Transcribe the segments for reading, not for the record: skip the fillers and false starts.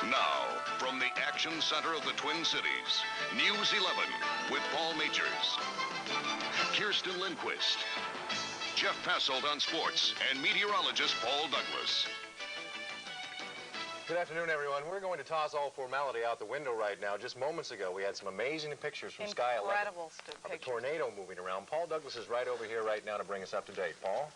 Now, from the action center of the Twin Cities, News 11 with Paul Majors, Kirsten Lindquist, Jeff Passolt on sports, and meteorologist Paul Douglas. Good afternoon, everyone. We're going to toss all formality out the window right now. Just moments ago, we had some amazing pictures from Sky 11 of a tornado moving around. Paul Douglas is right over here right now to bring us up to date. Paul?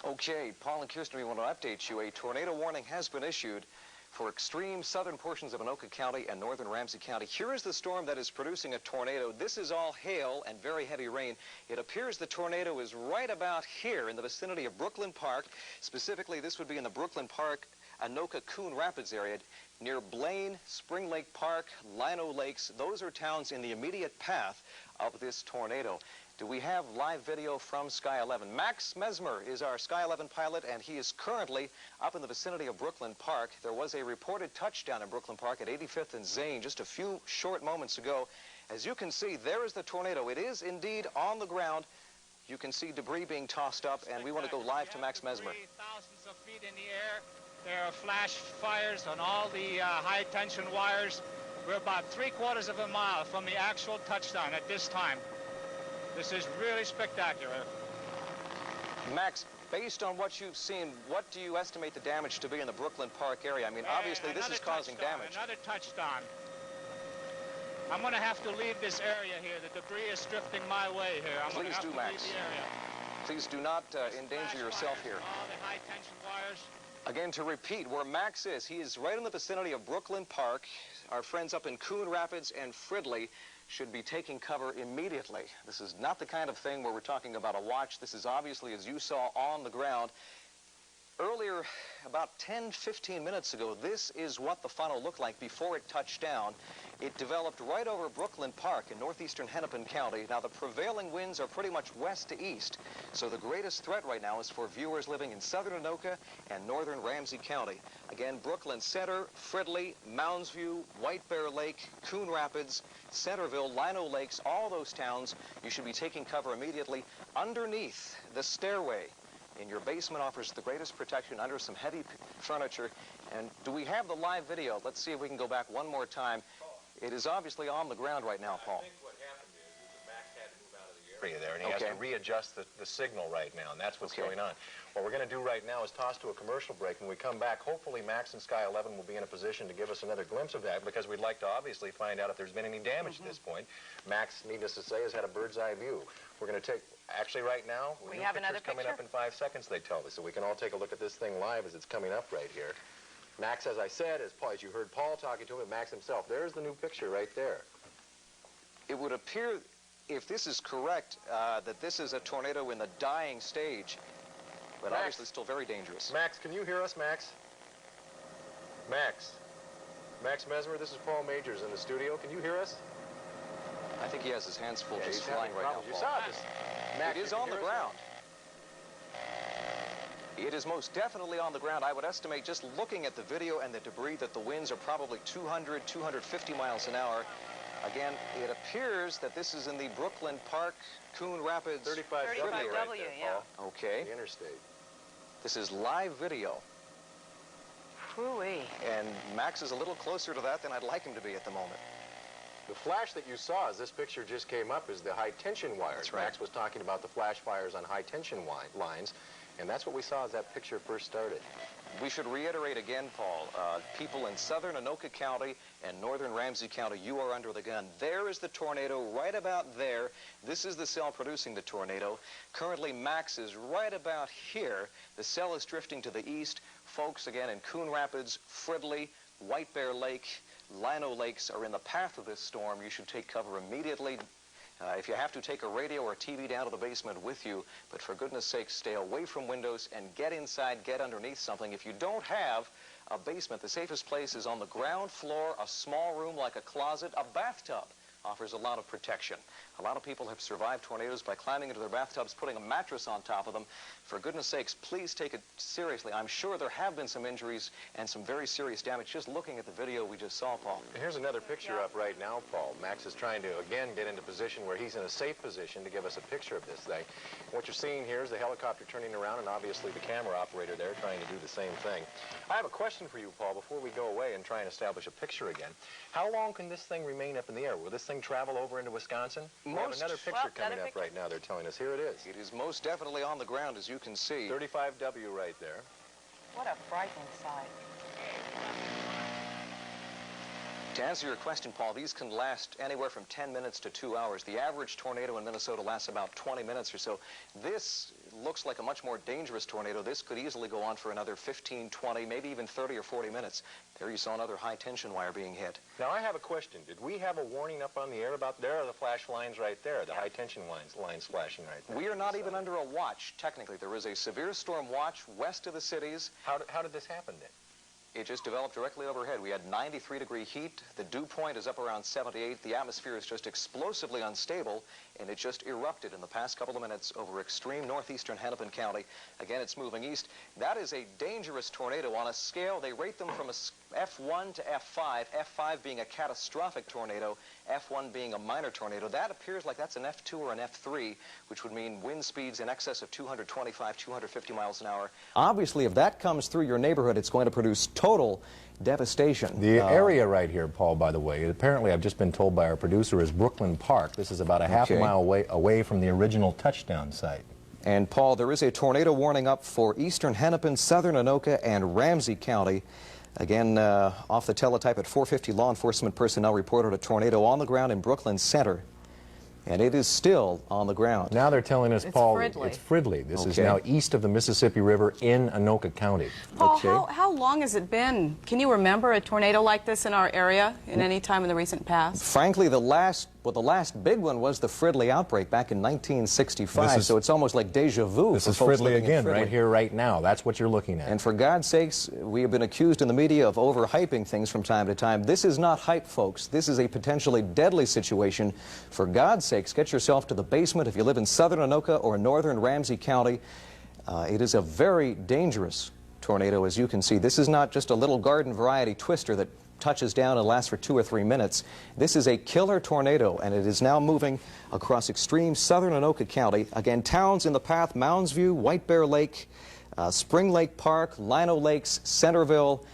Okay, Paul and Kirsten, we want to update you. A tornado warning has been issued for extreme southern portions of Anoka County and northern Ramsey County. Here is the storm that is producing a tornado. This is all hail and very heavy rain. It appears the tornado is right about here in the vicinity of Brooklyn Park. Specifically, this would be in the Brooklyn Park, Anoka Coon Rapids area, near Blaine, Spring Lake Park, Lino Lakes. Those are towns in the immediate path of this tornado. Do we have live video from Sky 11? Max Mesmer is our Sky 11 pilot, and he is currently up in the vicinity of Brooklyn Park. There was a reported touchdown in Brooklyn Park at 85th and Zane just a few short moments ago. As you can see, there is the tornado. It is indeed on the ground. You can see debris being tossed up, and we want to go live to Max Mesmer. Thousands of feet in the air. There are flash fires on all the high-tension wires. We're about 3/4 of a mile from the actual touchdown at this time. This is really spectacular. Max, based on what you've seen, what do you estimate the damage to be in the Brooklyn Park area? I mean, obviously this is causing damage. Another touchdown. I'm going to have to leave this area here. The debris is drifting my way here. I'm going to have to leave the area. Please do not endanger yourself here. All the high-tension wires. Again, to repeat, where Max is, he is right in the vicinity of Brooklyn Park. Our friends up in Coon Rapids and Fridley should be taking cover immediately. This is not the kind of thing where we're talking about a watch. This is obviously, as you saw, on the ground. Earlier, about 10-15 minutes ago, this is what the funnel looked like before it touched down. It developed right over Brooklyn Park in northeastern Hennepin County. Now, the prevailing winds are pretty much west to east, so the greatest threat right now is for viewers living in southern Anoka and northern Ramsey County. Again, Brooklyn Center, Fridley, Mounds View, White Bear Lake, Coon Rapids, Centerville, Lino Lakes, all those towns, you should be taking cover immediately underneath the stairway in your basement. Offers the greatest protection under some heavy furniture. And do we have the live video? Let's see if we can go back one more time. It is obviously on the ground right now, Paul. I think what happened is that Max had to move out of the area there, and he has to readjust the signal right now, and that's what's going on. What we're going to do right now is toss to a commercial break. When we come back, hopefully Max and Sky 11 will be in a position to give us another glimpse of that, because we'd like to obviously find out if there's been any damage at this point. Max, needless to say, has had a bird's eye view. We're going to take, actually right now, we have another picture coming up in 5 seconds, they tell us, so we can all take a look at this thing live as it's coming up right here. Max, as I said, as you heard Paul talking to him, and Max himself, there's the new picture right there. It would appear, if this is correct, that this is a tornado in the dying stage, but Max, obviously still very dangerous. Max, can you hear us, Max? Max Mesmer, this is Paul Majors in the studio. Can you hear us? I think he has his hands full just he's flying right now, problems. Paul. You saw this. Max, it is on the ground. It is most definitely on the ground. I would estimate, just looking at the video and the debris, that the winds are probably 200, 250 miles an hour. Again, it appears that this is in the Brooklyn Park, Coon Rapids. 35W, right there, yeah. Paul. Okay. The interstate. This is live video. Hoo-wee. And Max is a little closer to that than I'd like him to be at the moment. The flash that you saw as this picture just came up is the high-tension wires. That's right. Max was talking about the flash fires on high-tension lines, and that's what we saw as that picture first started. We should reiterate again, Paul, people in southern Anoka County and northern Ramsey County, you are under the gun. There is the tornado right about there. This is the cell producing the tornado. Currently, Max is right about here. The cell is drifting to the east. Folks, again, in Coon Rapids, Fridley, White Bear Lake, Lino Lakes are in the path of this storm. You should take cover immediately. If you have to, take a radio or a TV down to the basement with you, but for goodness sake, stay away from windows and get inside, get underneath something. If you don't have a basement, the safest place is on the ground floor, a small room like a closet, a bathtub. offers a lot of protection. A lot of people have survived tornadoes by climbing into their bathtubs, putting a mattress on top of them. For goodness sakes, please take it seriously. I'm sure there have been some injuries and some very serious damage just looking at the video we just saw, Paul. Here's another picture up right now, Paul. Max is trying to, again, get into position where he's in a safe position to give us a picture of this thing. What you're seeing here is the helicopter turning around and obviously the camera operator there trying to do the same thing. I have a question for you, Paul, before we go away and try and establish a picture again. How long can this thing remain up in the air? Will this thing travel over into Wisconsin? We have another picture coming up right now, they're telling us. Here it is. It is most definitely on the ground, as you can see. 35W right there. What a frightening sight. To answer your question, Paul, these can last anywhere from 10 minutes to 2 hours. The average tornado in Minnesota lasts about 20 minutes or so. This looks like a much more dangerous tornado. This could easily go on for another 15, 20, maybe even 30 or 40 minutes. There you saw another high-tension wire being hit. Now, I have a question. Did we have a warning up on the air about, there are the flash lines right there, the high-tension lines flashing right there. We are not even under a watch, technically. There is a severe storm watch west of the cities. How did this happen then? It just developed directly overhead. We had 93-degree heat. The dew point is up around 78. The atmosphere is just explosively unstable, and it just erupted in the past couple of minutes over extreme northeastern Hennepin County. Again, it's moving east. That is a dangerous tornado. On a scale, they rate them from a F1 to F5, F5 being a catastrophic tornado, F1 being a minor tornado. That appears like that's an F2 or an F3, which would mean wind speeds in excess of 225, 250 miles an hour. Obviously, if that comes through your neighborhood, it's going to produce total devastation. The area right here, Paul, by the way, apparently I've just been told by our producer, is Brooklyn Park. This is about a half a mile away from the original touchdown site. And, Paul, there is a tornado warning up for eastern Hennepin, southern Anoka, and Ramsey County. Again, off the teletype at 4:50, law enforcement personnel reported a tornado on the ground in Brooklyn Center. And it is still on the ground. Now they're telling us, Paul, Fridley. it's Fridley. This is now east of the Mississippi River in Anoka County. Paul, how long has it been? Can you remember a tornado like this in our area in any time in the recent past? Frankly, the last big one was the Fridley outbreak back in 1965, so it's almost like deja vu. This is Fridley again, right here, right now. That's what you're looking at. And for God's sakes, we have been accused in the media of overhyping things from time to time. This is not hype, folks. This is a potentially deadly situation. For God's sakes, get yourself to the basement if you live in southern Anoka or northern Ramsey County. It is a very dangerous tornado, as you can see. This is not just a little garden variety twister that touches down and lasts for 2 or 3 minutes. This is a killer tornado, and it is now moving across extreme southern Anoka County. Again, towns in the path: Mounds View, White Bear Lake, Spring Lake Park, Lino Lakes, Centerville.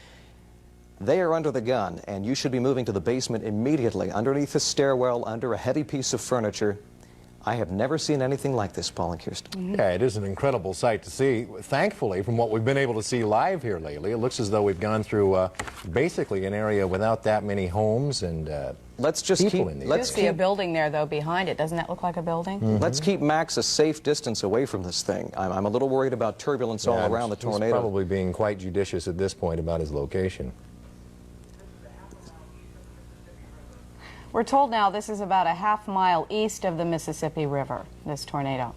They are under the gun, and you should be moving to the basement immediately, underneath a stairwell, under a heavy piece of furniture. I have never seen anything like this, Paul and Kirsten. Yeah, it is an incredible sight to see. Thankfully, from what we've been able to see live here lately, it looks as though we've gone through basically an area without that many homes and people in the area. Let's see a building there, though, behind it. Doesn't that look like a building? Let's keep Max a safe distance away from this thing. I'm a little worried about turbulence all around the tornado. He's probably being quite judicious at this point about his location. We're told now this is about a half mile east of the Mississippi River, this tornado.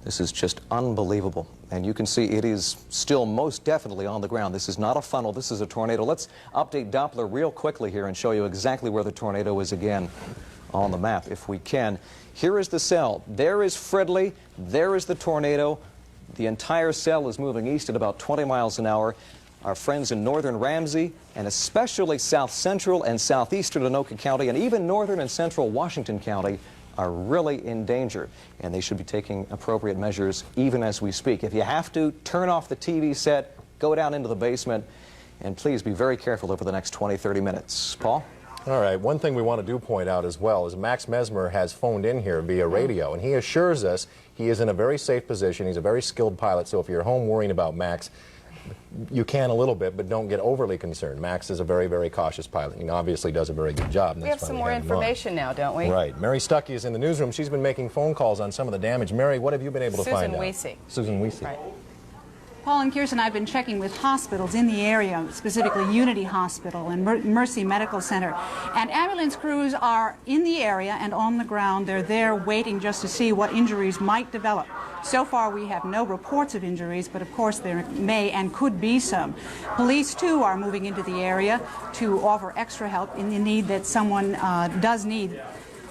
This is just unbelievable. And you can see it is still most definitely on the ground. This is not a funnel. This is a tornado. Let's update Doppler real quickly here and show you exactly where the tornado is again on the map, if we can. Here is the cell. There is Fridley. There is the tornado. The entire cell is moving east at about 20 miles an hour. Our friends in northern Ramsey, and especially south central and southeastern Anoka County, and even northern and central Washington County, are really in danger, and they should be taking appropriate measures even as we speak. If you have to, turn off the TV set, go down into the basement, and please be very careful over the next 20, 30 minutes. Paul? All right, one thing we want to do point out as well is Max Mesmer has phoned in here via radio, and he assures us he is in a very safe position. He's a very skilled pilot, so if you're home worrying about Max, you can a little bit, but don't get overly concerned. Max is a very, very cautious pilot. He obviously does a very good job. And we have some more information now, don't we? Right. Mary Stuckey is in the newsroom. She's been making phone calls on some of the damage. Mary, what have you been able to find out? Susan Wiese. Right. Paul and Kirsten, I've been checking with hospitals in the area, specifically Unity Hospital and Mercy Medical Center. And ambulance crews are in the area and on the ground. They're there waiting just to see what injuries might develop. So far, we have no reports of injuries, but of course there may and could be some. Police, too, are moving into the area to offer extra help in the need that someone does need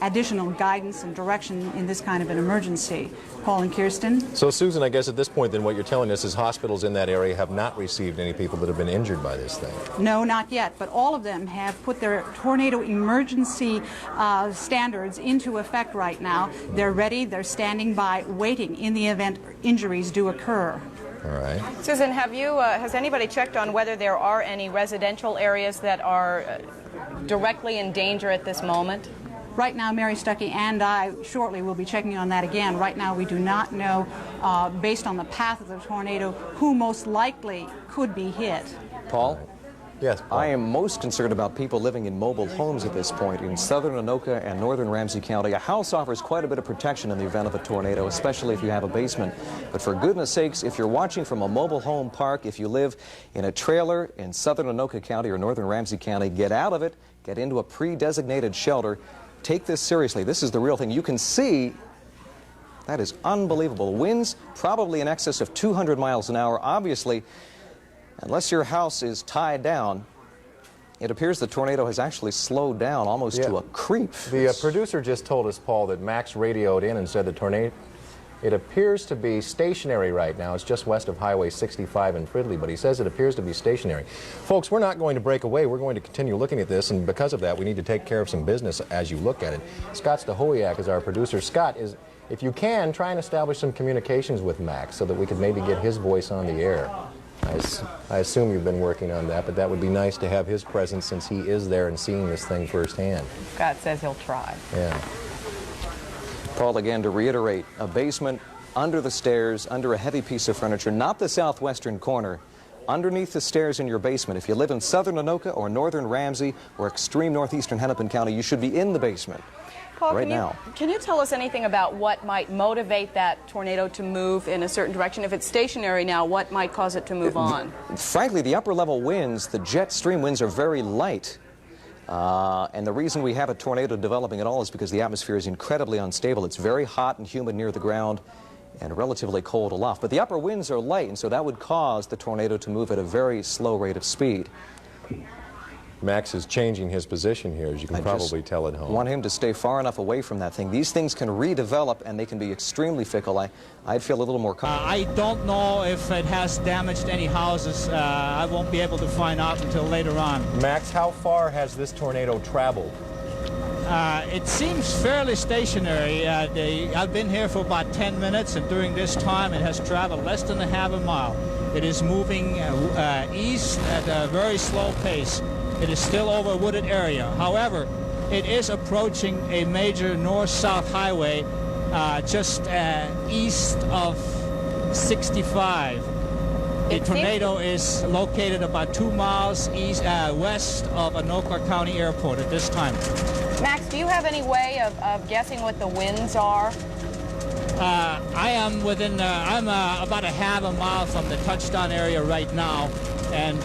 additional guidance and direction in this kind of an emergency. Paul and Kirsten? So, Susan, I guess at this point then what you're telling us is hospitals in that area have not received any people that have been injured by this thing. No, not yet, but all of them have put their tornado emergency standards into effect right now. They're ready, they're standing by, waiting in the event injuries do occur. All right. Susan, has anybody checked on whether there are any residential areas that are directly in danger at this moment? Right now, Mary Stuckey and I shortly will be checking on that again. Right now, we do not know, based on the path of the tornado, who most likely could be hit. Paul? Yes, Paul. I am most concerned about people living in mobile homes at this point. In southern Anoka and northern Ramsey County, a house offers quite a bit of protection in the event of a tornado, especially if you have a basement. But for goodness sakes, if you're watching from a mobile home park, if you live in a trailer in southern Anoka County or northern Ramsey County, get out of it, get into a pre-designated shelter. Take this seriously. This is the real thing. You can see that is unbelievable. Winds probably in excess of 200 miles an hour. Obviously, unless your house is tied down, it appears the tornado has actually slowed down almost to a creep. The producer just told us, Paul, that Max radioed in and said the tornado, it appears to be stationary right now. It's just west of Highway 65 in Fridley, but he says it appears to be stationary. Folks, we're not going to break away. We're going to continue looking at this, and because of that, we need to take care of some business as you look at it. Scott Stahowiak is our producer. Scott, if you can, try and establish some communications with Max so that we could maybe get his voice on the air. I assume you've been working on that, but that would be nice to have his presence since he is there and seeing this thing firsthand. Scott says he'll try. Yeah. Paul, again, to reiterate, a basement under the stairs, under a heavy piece of furniture, not the southwestern corner, underneath the stairs in your basement. If you live in southern Anoka or northern Ramsey or extreme northeastern Hennepin County, you should be in the basement. Paul, right now. Can you tell us anything about what might motivate that tornado to move in a certain direction? If it's stationary now, what might cause it to move on? Frankly, the upper level winds, the jet stream winds, are very light. And the reason we have a tornado developing at all is because the atmosphere is incredibly unstable. It's very hot and humid near the ground and relatively cold aloft. But the upper winds are light, and so that would cause the tornado to move at a very slow rate of speed. Max is changing his position here, as you can probably tell at home. I want him to stay far enough away from that thing. These things can redevelop, and they can be extremely fickle. I'd feel a little more comfortable. I don't know if it has damaged any houses. I won't be able to find out until later on. Max, how far has this tornado traveled? It seems fairly stationary. I've been here for about 10 minutes, and during this time it has traveled less than a half a mile. It is moving east at a very slow pace. It is still over a wooded area. However, it is approaching a major north-south highway just east of 65. The tornado is located about 2 miles west of Anoka County Airport at this time. Max, do you have any way of guessing what the winds are? I am within, I'm about a half a mile from the touchdown area right now, and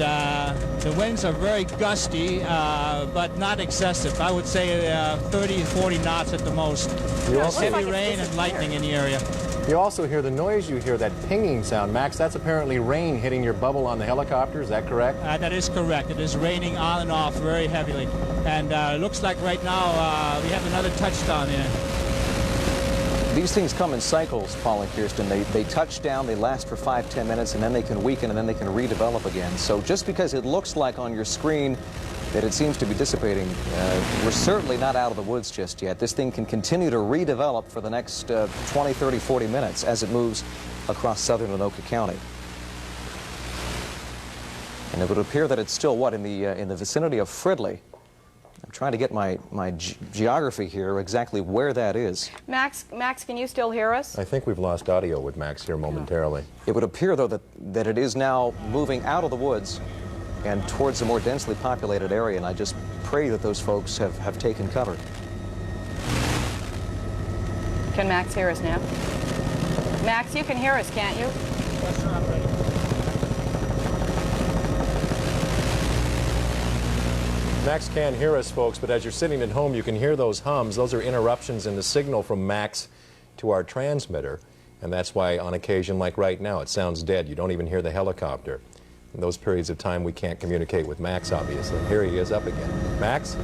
the winds are very gusty, but not excessive. I would say 30 to 40 knots at the most. There's heavy rain and lightning in the area. You also hear the noise, you hear that pinging sound. Max, that's apparently rain hitting your bubble on the helicopter, is that correct? That is correct. It is raining on and off very heavily. And it looks like right now we have another touchdown here. These things come in cycles, Paul and Kirsten. They touch down, they last for 5-10 minutes, and then they can weaken, and then they can redevelop again. So just because it looks like on your screen that it seems to be dissipating, we're certainly not out of the woods just yet. This thing can continue to redevelop for the next 20, 30, 40 minutes as it moves across southern Anoka County. And it would appear that it's still, what, in the vicinity of Fridley. I'm trying to get my geography here, exactly where that is. Max, can you still hear us? I think we've lost audio with Max here momentarily. It would appear, though, that it is now moving out of the woods and towards a more densely populated area, and I just pray that those folks have taken cover. Can Max hear us now? Max, you can hear us, can't you? Yes, sir, I'm ready. Max can't hear us, folks, but as you're sitting at home, you can hear those hums. Those are interruptions in the signal from Max to our transmitter, and that's why on occasion, like right now, it sounds dead. You don't even hear the helicopter. In those periods of time, we can't communicate with Max, obviously. Here he is up again. Max?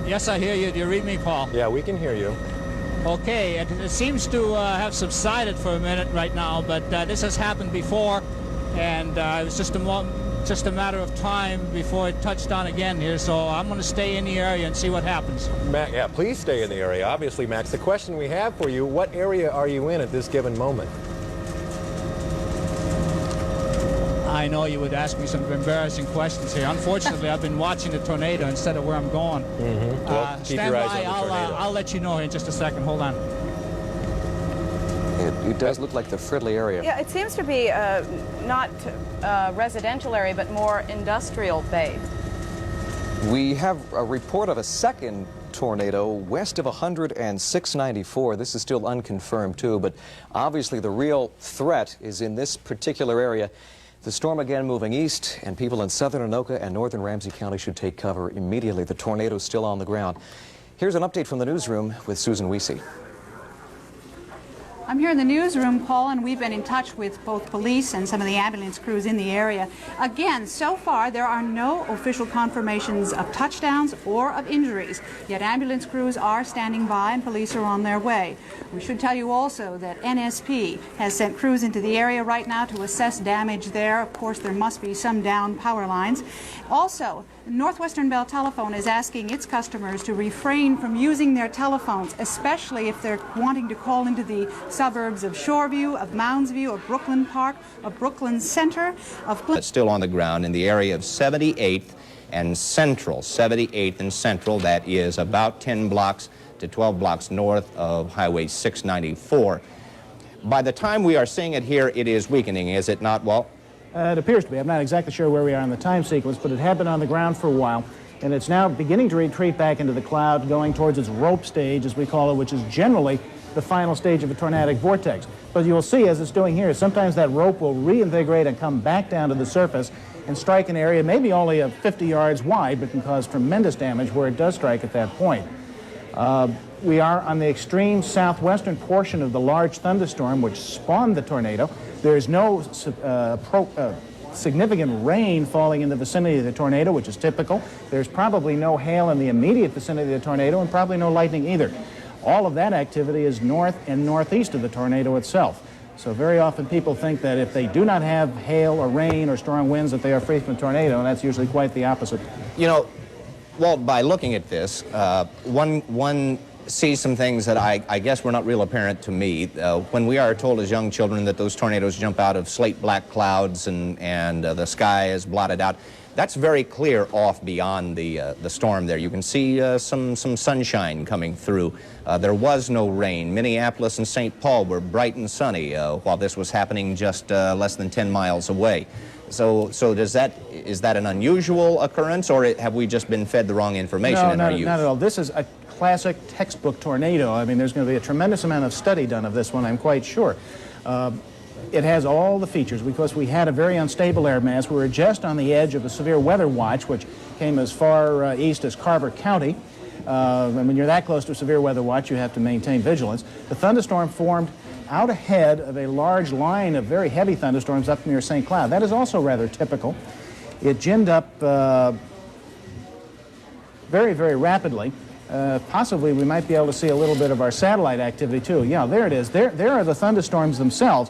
Yes, I hear you. Do you read me, Paul? Yeah, we can hear you. Okay, it seems to have subsided for a minute right now, but this has happened before, and it was just a matter of time before it touched on again here, so I'm going to stay in the area and see what happens. Mac, yeah, please stay in the area. Obviously, Max, the question we have for you, what area are you in at this given moment? I know you would ask me some embarrassing questions here. Unfortunately, I've been watching the tornado instead of where I'm going. Mm-hmm. Well, keep stand your eyes by. on the tornado. I'll let you know in just a second. Hold on. It does look like the Fridley area. Yeah, it seems to be not residential area, but more industrial based. We have a report of a second tornado west of 100 and 694. This is still unconfirmed too, but obviously the real threat is in this particular area. The storm again moving east, and people in southern Anoka and northern Ramsey County should take cover immediately. The tornado is still on the ground. Here's an update from the newsroom with Susan Wiese. I'm here in the newsroom, Paul, and we've been in touch with both police and some of the ambulance crews in the area. Again, so far there are no official confirmations of touchdowns or of injuries, yet ambulance crews are standing by and police are on their way. We should tell you also that NSP has sent crews into the area right now to assess damage there. Of course, there must be some down power lines. Also, Northwestern Bell Telephone is asking its customers to refrain from using their telephones, especially if they're wanting to call into the suburbs of Shoreview, of Moundsview, of Brooklyn Park, of Brooklyn Center, of... It's still on the ground in the area of 78th and Central. 78th and Central, that is about 10 blocks to 12 blocks north of Highway 694. By the time we are seeing it here, it is weakening, is it not, Walt? It appears to be. I'm not exactly sure where we are in the time sequence, but it had been on the ground for a while, and it's now beginning to retreat back into the cloud, going towards its rope stage, as we call it, which is generally the final stage of a tornadic vortex. But you'll see, as it's doing here, sometimes that rope will reinvigorate and come back down to the surface and strike an area maybe only 50 yards wide, but can cause tremendous damage where it does strike at that point. We are on the extreme southwestern portion of the large thunderstorm which spawned the tornado. There is no significant rain falling in the vicinity of the tornado, which is typical. There's probably no hail in the immediate vicinity of the tornado, and probably no lightning either. All of that activity is north and northeast of the tornado itself. So very often people think that if they do not have hail or rain or strong winds that they are free from a tornado, and that's usually quite the opposite. You know, Walt, by looking at this, one sees some things that I guess were not real apparent to me. When we are told as young children that those tornadoes jump out of slate black clouds and the sky is blotted out, that's very clear off beyond the storm there. You can see some sunshine coming through. There was no rain. Minneapolis and St. Paul were bright and sunny while this was happening just less than 10 miles away. So is that an unusual occurrence, or have we just been fed the wrong information in our youth? No, not at all. This is a classic textbook tornado. I mean, there's going to be a tremendous amount of study done of this one, I'm quite sure. It has all the features because we had a very unstable air mass. We were just on the edge of a severe weather watch, which came as far east as Carver County. And when you're that close to a severe weather watch, you have to maintain vigilance. The thunderstorm formed out ahead of a large line of very heavy thunderstorms up near St. Cloud. That is also rather typical. It ginned up very, very rapidly. Possibly we might be able to see a little bit of our satellite activity too. Yeah, there it is. There are the thunderstorms themselves.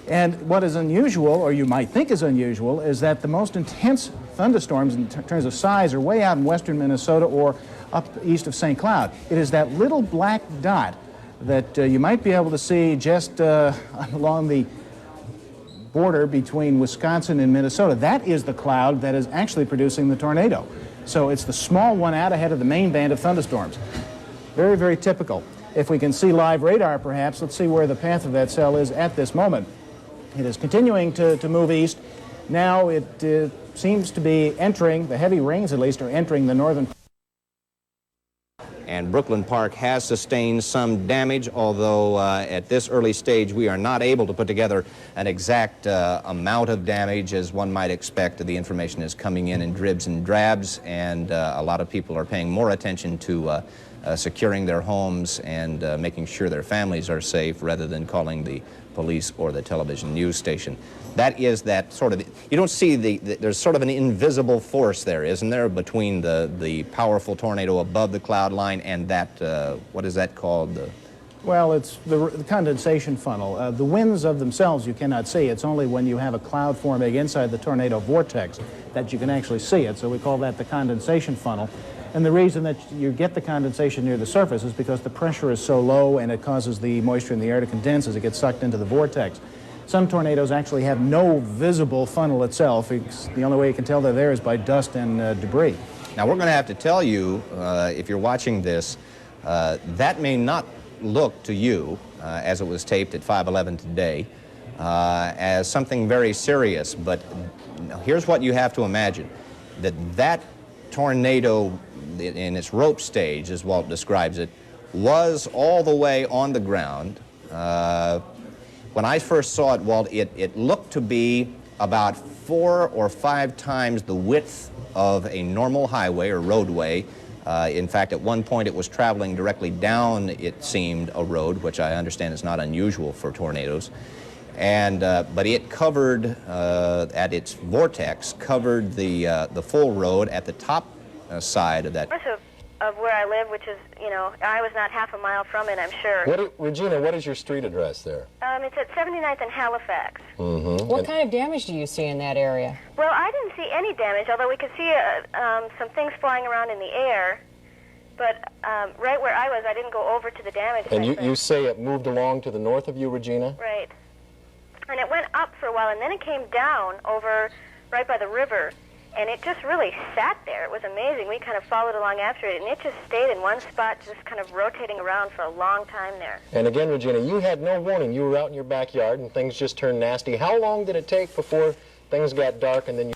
And what is unusual, or you might think is unusual, is that the most intense thunderstorms in terms of size are way out in western Minnesota or up east of St. Cloud. It is that little black dot that you might be able to see just along the border between Wisconsin and Minnesota. That is the cloud that is actually producing the tornado. So it's the small one out ahead of the main band of thunderstorms. Very, very typical. If we can see live radar, perhaps, let's see where the path of that cell is at this moment. It is continuing to move east. Now it seems to be entering, the heavy rains at least, are entering the northern. And Brooklyn Park has sustained some damage, although at this early stage we are not able to put together an exact amount of damage as one might expect. The information is coming in dribs and drabs, and a lot of people are paying more attention to securing their homes and making sure their families are safe rather than calling the police or the television news station. That is that sort of, you don't see there's sort of an invisible force there, isn't there, between the powerful tornado above the cloud line and that, what is that called? Well, it's the condensation funnel. The winds of themselves you cannot see. It's only when you have a cloud forming inside the tornado vortex that you can actually see it. So we call that the condensation funnel. And the reason that you get the condensation near the surface is because the pressure is so low and it causes the moisture in the air to condense as it gets sucked into the vortex. Some tornadoes actually have no visible funnel itself. The only way you can tell they're there is by dust and debris. Now, we're going to have to tell you, if you're watching this, that may not look to you, as it was taped at 5/11 today, as something very serious. But here's what you have to imagine, that tornado in its rope stage, as Walt describes it, was all the way on the ground. When I first saw it, Walt, it looked to be about 4 or 5 times the width of a normal highway or roadway. In fact, at one point it was traveling directly down, it seemed, a road, which I understand is not unusual for tornadoes. And, but it covered, at its vortex, covered the full road at the top side of that. Of where I live, which is, you know, I was not half a mile from it, I'm sure. Regina, what is your street address there? It's at 79th and Halifax. Mm-hmm. What kind of damage do you see in that area? Well, I didn't see any damage, although we could see some things flying around in the air. But right where I was, I didn't go over to the damage site. And you say it moved along to the north of you, Regina? Right. And it went up for a while, and then it came down over right by the river. And it just really sat there. It was amazing. We kind of followed along after it, and it just stayed in one spot, just kind of rotating around for a long time there. And again, Regina, you had no warning. You were out in your backyard, and things just turned nasty. How long did it take before things got dark and then you...